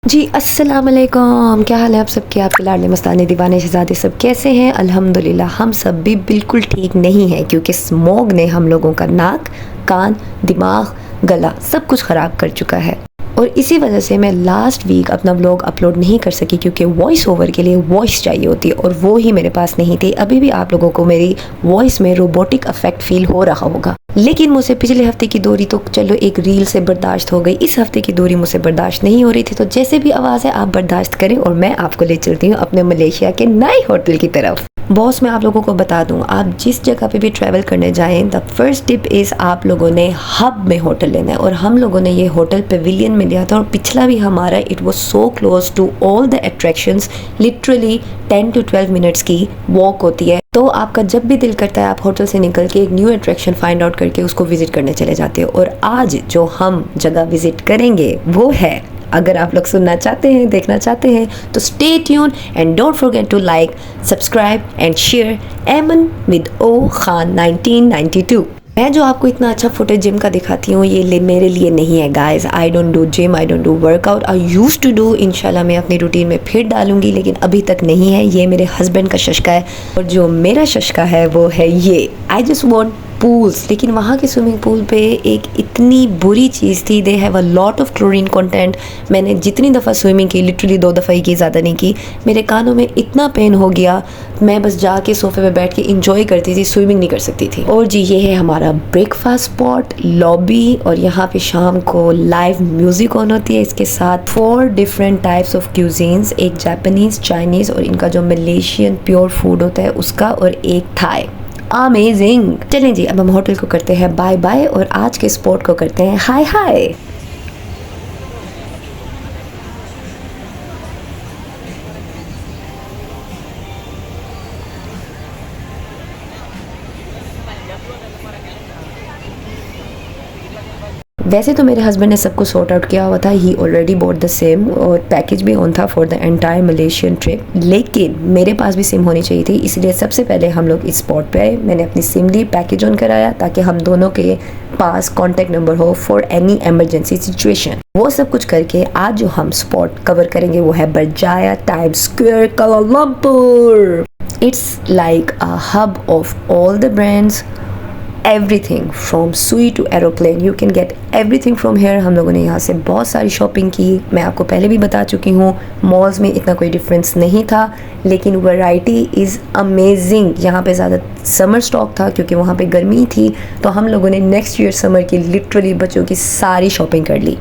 जी अस्सलाम वालेकुम, क्या हाल है आप सबके। आपके लाडले मस्ताने दीवाने शहजादे सब कैसे हैं। अल्हम्दुलिल्लाह हम सब भी बिल्कुल ठीक नहीं हैं क्योंकि स्मॉग ने हम लोगों का नाक, कान, दिमाग, गला सब कुछ ख़राब कर चुका है। और इसी वजह से मैं लास्ट वीक अपना व्लॉग अपलोड नहीं कर सकी क्योंकि वॉइस ओवर के लिए वॉइस चाहिए होती है और वो ही मेरे पास नहीं थी। अभी भी आप लोगों को मेरी वॉइस में रोबोटिक इफेक्ट फील हो रहा होगा, लेकिन मुझे पिछले हफ्ते की दूरी तो चलो एक रील से बर्दाश्त हो गई, इस हफ्ते की दूरी मुझसे बर्दाश्त नहीं हो रही थी। तो जैसे भी आवाज़ है आप बर्दाश्त करें और मैं आपको ले चलती हूँ अपने मलेशिया के नए होटल की तरफ। बॉस, मैं आप लोगों को बता दूं, आप जिस जगह पे भी ट्रैवल करने जाएं द फर्स्ट टिप इज़ आप लोगों ने हब में होटल लेना है। और हम लोगों ने ये होटल पेविलियन में लिया था और पिछला भी हमारा it was so close to all the attractions, literally 10 to 12 minutes की वॉक होती है। तो आपका जब भी दिल करता है आप होटल से निकल के एक न्यू अट्रैक्शन फाइंड आउट करके उसको विजिट करने चले जाते हो। और आज जो हम जगह विजिट करेंगे वो है, अगर आप लोग सुनना चाहते हैं, देखना चाहते हैं तो stay tune and don't forget to like, subscribe and share Aiman with ओ खान 1992। मैं जो आपको इतना अच्छा फुटेज जिम का दिखाती हूँ ये मेरे लिए नहीं है guys. I don't do gym, I don't do workout, I use to do. इंशाल्लाह मैं अपनी रूटीन में फिर डालूंगी, लेकिन अभी तक नहीं है। ये मेरे हस्बैंड का शशका है और जो मेरा शशका है वो है ये, आई जस्ट वॉन्ट पूल्स। लेकिन वहाँ के स्विमिंग पूल पे एक इतनी बुरी चीज़ थी, they have a lot of chlorine content. मैंने जितनी दफ़ा स्विमिंग की, लिटरली 2 दफ़ा ही की, ज़्यादा नहीं की, मेरे कानों में इतना पेन हो गया, मैं बस जाके सोफे पे बैठ के इंजॉय करती थी, स्विमिंग नहीं कर सकती थी। और जी ये है हमारा ब्रेकफास्ट स्पॉट, लॉबी, और यहाँ पे शाम को लाइव म्यूज़िक ऑन होती है। इसके साथ 4 डिफरेंट टाइप्स ऑफ क्यूजीन्स, एक जापानीज़, चाइनीज़ और इनका जो मलेशियन प्योर फूड होता है उसका, और एक थाई। अमेजिंग। चलें जी, अब हम होटल को करते हैं बाय बाय और आज के स्पॉट को करते हैं हाय हाय। वैसे तो मेरे हस्बैंड ने सब कुछ सॉर्ट आउट किया हुआ था, ही ऑलरेडी बॉट द सिम और पैकेज भी ऑन था for the entire Malaysian trip, लेकिन मेरे पास भी सिम होनी चाहिए थी, इसलिए सबसे पहले हम लोग इस स्पॉट पे आए। मैंने अपनी सिम ली, पैकेज ऑन कराया ताकि हम दोनों के पास कॉन्टैक्ट नंबर हो फॉर एनी एमरजेंसी सिचुएशन। वो सब कुछ करके आज जो हम स्पॉट कवर करेंगे वो है Berjaya Times Square, Kuala Lumpur. It's like a hub of all the brands, everything from Sui to aeroplane, you can get everything from here। हम लोगों ने यहाँ से बहुत सारी शॉपिंग की। मैं आपको पहले भी बता चुकी हूँ मॉल्स में इतना कोई डिफरेंस नहीं था, लेकिन वैरायटी इज़ अमेजिंग। यहाँ पे ज़्यादा समर स्टॉक था क्योंकि वहाँ पे गर्मी थी, तो हम लोगों ने नेक्स्ट ईयर समर की लिटरली बच्चों की सारी शॉपिंग कर ली।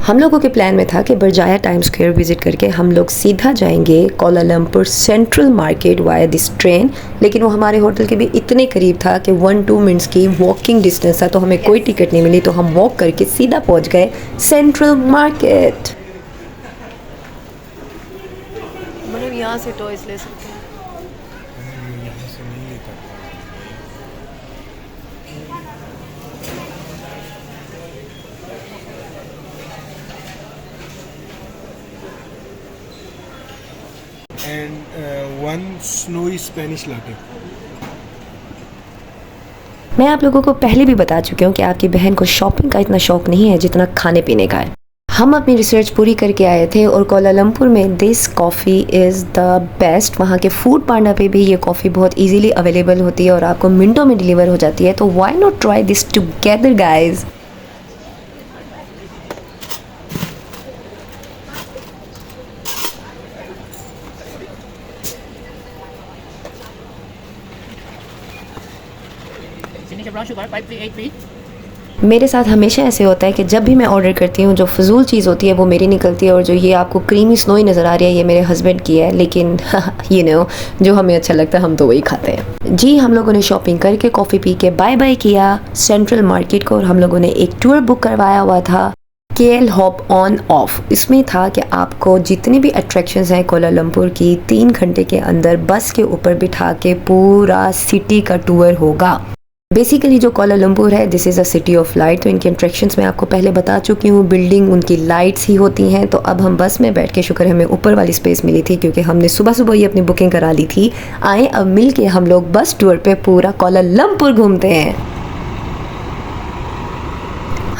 हम लोगों के प्लान में था कि बरजाया टाइम्स स्क्वायर विजिट करके हम लोग सीधा जाएंगे Kuala Lumpur central market via this train, लेकिन वो हमारे होटल के भी इतने करीब था कि 1-2 मिनट्स की वॉकिंग डिस्टेंस था, तो हमें कोई टिकट नहीं मिली, तो हम वॉक करके सीधा पहुंच गए सेंट्रल मार्केट। मतलब यहाँ से टॉयज ले सकते हैं। and one snowy Spanish latte। मैं आप लोगों को पहले भी बता चुकी हूँ कि आपकी बहन को शॉपिंग का इतना शौक नहीं है जितना खाने पीने का है। हम अपनी रिसर्च पूरी करके आए थे और कुआलालंपुर में this coffee is the best. वहाँ के फूड पांडा पे भी ये कॉफ़ी बहुत इजीली अवेलेबल होती है और आपको मिनटों में डिलीवर हो जाती है, तो why not try this together guys. मेरे साथ हमेशा ऐसे होता है कि जब भी मैं ऑर्डर करती हूँ जो फजूल चीज़ होती है वो मेरी निकलती है, और जो ये आपको क्रीमी स्नोई नज़र आ रही है ये मेरे हस्बैंड की है, लेकिन यू नो जो हमें अच्छा लगता है हम तो वही खाते हैं। जी हम लोगों ने शॉपिंग करके कॉफ़ी पी के बाय बाय किया सेंट्रल मार्केट को, और हम लोगों ने एक टूर बुक करवाया हुआ था केएल हॉप ऑन ऑफ। इसमें था कि आपको जितनी भी अट्रैक्शंस हैं कुआलालंपुर की 3 घंटे के अंदर बस के ऊपर बिठा के पूरा सिटी का टूर होगा। बेसिकली जो कोलालमपुर है this is a city of light. तो इनके अट्रैक्शंस मैं आपको पहले बता चुकी हूँ, बिल्डिंग उनकी लाइट्स ही होती हैं। तो अब हम बस में बैठ के, शुक्र है हमें ऊपर वाली स्पेस मिली थी क्योंकि हमने सुबह सुबह ही अपनी बुकिंग करा ली थी। आए अब मिल के हम लोग बस टूर पे पूरा कोलालमपुर घूमते हैं।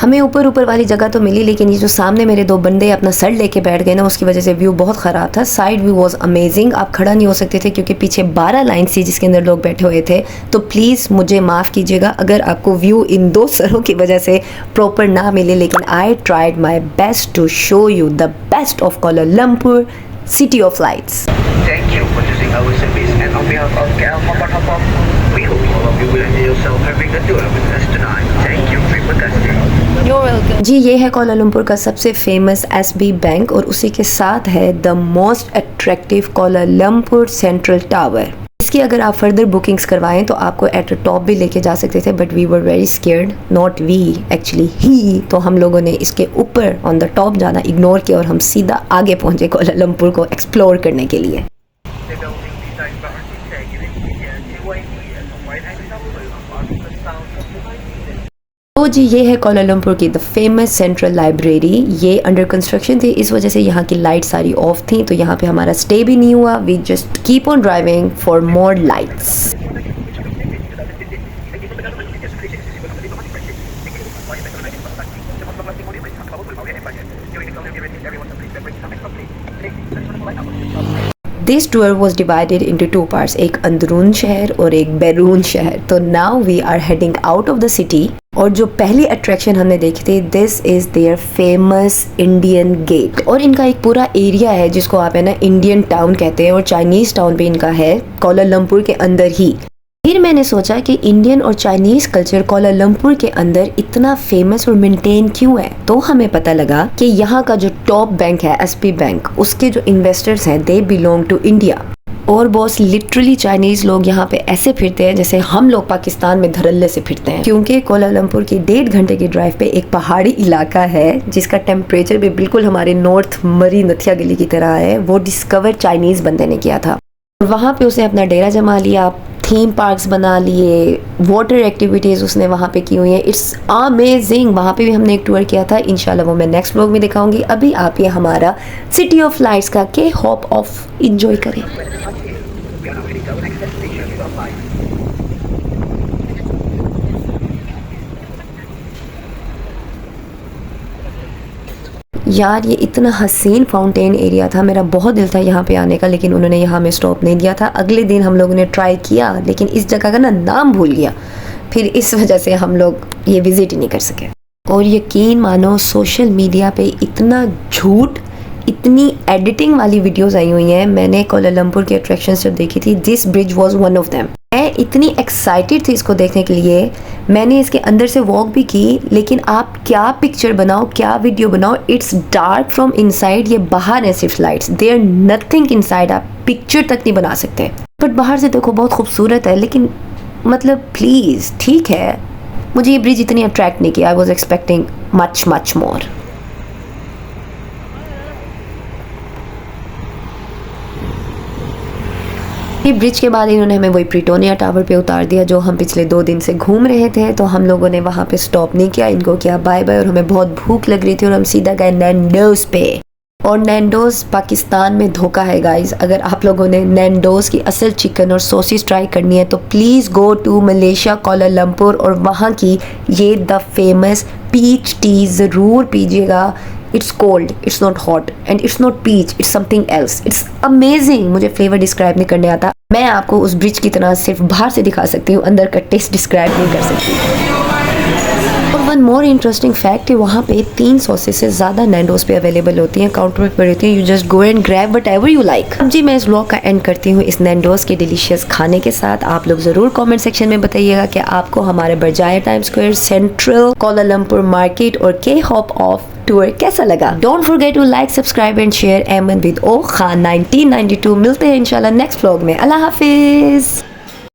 हमें ऊपर वाली जगह तो मिली, लेकिन ये जो सामने मेरे दो बंदे अपना सर लेके बैठ गए ना, उसकी वजह से व्यू बहुत ख़राब था। साइड व्यू वाज अमेजिंग, आप खड़ा नहीं हो सकते थे क्योंकि पीछे 12 लाइन्स थी जिसके अंदर लोग बैठे हुए थे। तो प्लीज़ मुझे माफ़ कीजिएगा अगर आपको व्यू इन दो सरों की वजह से प्रॉपर ना मिले, लेकिन I tried my best to show you the best of Kuala Lumpur city of lights. Thank you for choosing our service, and on behalf of KL Hong Kong, we hope all of you will enjoy yourself having a tour with us tonight. Thank you, terima kasih. You're welcome. जी ये है Kuala Lumpur का सबसे famous SB bank और उसी के साथ है the most attractive Kuala Lumpur central tower. इसकी अगर आप फर्दर बुकिंग्स करवाएं तो आपको एट द टॉप भी लेके जा सकते थे, but we were very scared, not we actually ही। तो हम लोगों ने इसके ऊपर ऑन द टॉप जाना इग्नोर किया और हम सीधा आगे पहुंचे कोलालमपुर को एक्सप्लोर करने के लिए। The building designed by architect India CYT as a wide example of artificial sound optimization. तो जी ये है कोलालमपुर की द फेमस सेंट्रल लाइब्रेरी। ये अंडर कंस्ट्रक्शन थी, इस वजह से यहाँ की लाइट सारी ऑफ थी, तो यहाँ पे हमारा स्टे भी नहीं हुआ। We just keep on driving for more lights. This tour was divided into 2 parts, एक अंदरून शहर और एक बैरून शहर। तो now we are heading out of the city और जो पहली अट्रैक्शन हमने देखी थी, this is their famous Indian gate. और इनका एक पूरा एरिया है जिसको आप है ना इंडियन टाउन कहते हैं और चाइनीज टाउन भी इनका है कोलालमपुर के अंदर ही। फिर मैंने सोचा कि इंडियन और चाइनीज कल्चर कोलालमपुर के अंदर इतना फेमस और मेंटेन क्यों है, तो हमें पता लगा कि यहाँ का जो टॉप बैंक है SB बैंक, उसके जो इन्वेस्टर्स हैं दे बिलोंग टू इंडिया। और बॉस लिटरली चाइनीज लोग यहाँ पे ऐसे फिरते हैं जैसे हम लोग पाकिस्तान में धड़ल्ले से फिरते हैं, क्योंकि कोलालमपुर की 1.5 घंटे की ड्राइव पे एक पहाड़ी इलाका है जिसका टेम्परेचर भी बिल्कुल हमारे नॉर्थ मरी नथिया गली की तरह है। वो डिस्कवर चाइनीज बंदे ने किया था और वहाँ पे उसने अपना डेरा जमा लिया, थीम पार्क्स बना लिए, वाटर एक्टिविटीज़ उसने वहाँ पे की हुई हैं। It's amazing. वहाँ पे भी हमने एक टूर किया था, इंशाल्लाह वो मैं नेक्स्ट व्लॉग में दिखाऊंगी। अभी आप ये हमारा सिटी ऑफ लाइट्स का के हॉप ऑफ इंजॉय करें। यार ये इतना हसीन फाउंटेन एरिया था, मेरा बहुत दिल था यहाँ पे आने का, लेकिन उन्होंने यहाँ में स्टॉप नहीं दिया था। अगले दिन हम लोगों ने ट्राई किया लेकिन इस जगह का ना नाम भूल गया, फिर इस वजह से हम लोग ये विज़िट ही नहीं कर सके। और यकीन मानो सोशल मीडिया पे इतना झूठ, इतनी एडिटिंग वाली वीडियोस आई हुई हैं। मैंने कोलालमपुर की अट्रैक्शंस जब देखी थी, this bridge was one of them. मैं इतनी एक्साइटेड थी इसको देखने के लिए, मैंने इसके अंदर से वॉक भी की, लेकिन आप क्या पिक्चर बनाओ, क्या वीडियो बनाओ, इट्स डार्क फ्रॉम इनसाइड। ये बाहर है सिर्फ लाइट्स, देयर नथिंग इनसाइड, आप पिक्चर तक नहीं बना सकते। बट बाहर से देखो बहुत खूबसूरत है, लेकिन मतलब प्लीज़ ठीक है, मुझे ये ब्रिज इतनी अट्रैक्ट नहीं किया। I was expecting much much more. ये ब्रिज के बाद इन्होंने हमें वही प्रिटोनिया टावर पे उतार दिया जो हम पिछले 2 दिन से घूम रहे थे। तो हम लोगों ने वहाँ पे स्टॉप नहीं किया, इनको किया बाय बाय। और हमें बहुत भूख लग रही थी और हम सीधा गए नैंडोज पे। और नैंडोज पाकिस्तान में धोखा है गाइस। अगर आप लोगों ने नैंडोज की असल चिकन और सॉसेस ट्राई करनी है तो please go to Malaysia Kuala Lumpur और वहाँ की ये द फेमस पीच टी ज़रूर पीजिएगा। It's cold, it's not hot and it's not peach, it's something else. It's amazing. मुझे फ्लेवर डिस्क्राइब नहीं करने आता, मैं आपको उस ब्रिज की तरह सिर्फ बाहर से दिखा सकती हूँ, अंदर का टेस्ट डिस्क्राइब नहीं कर सकती। और वन मोर इंटरेस्टिंग फैक्ट है, वहाँ पे 3 सॉसेस से ज़्यादा नैंडोज पे अवेलेबल होती हैं, काउंटर पे पड़ी होती हैं। You just go and grab what ever you like. अब जी मैं इस व्लॉग का एंड करती हूँ इस नैंडोज के डिलीशियस खाने के साथ। आप लोग ज़रूर कमेंट सेक्शन में बताइएगा कि आपको हमारे Berjaya time square, central Kuala Lumpur market और के हॉप ऑफ टूर कैसा लगा। Don't forget to like, subscribe and share. Aiman with ओ खान 1992। मिलते हैं इंशाल्लाह नेक्स्ट व्लॉग में। अल्लाह हाफिज।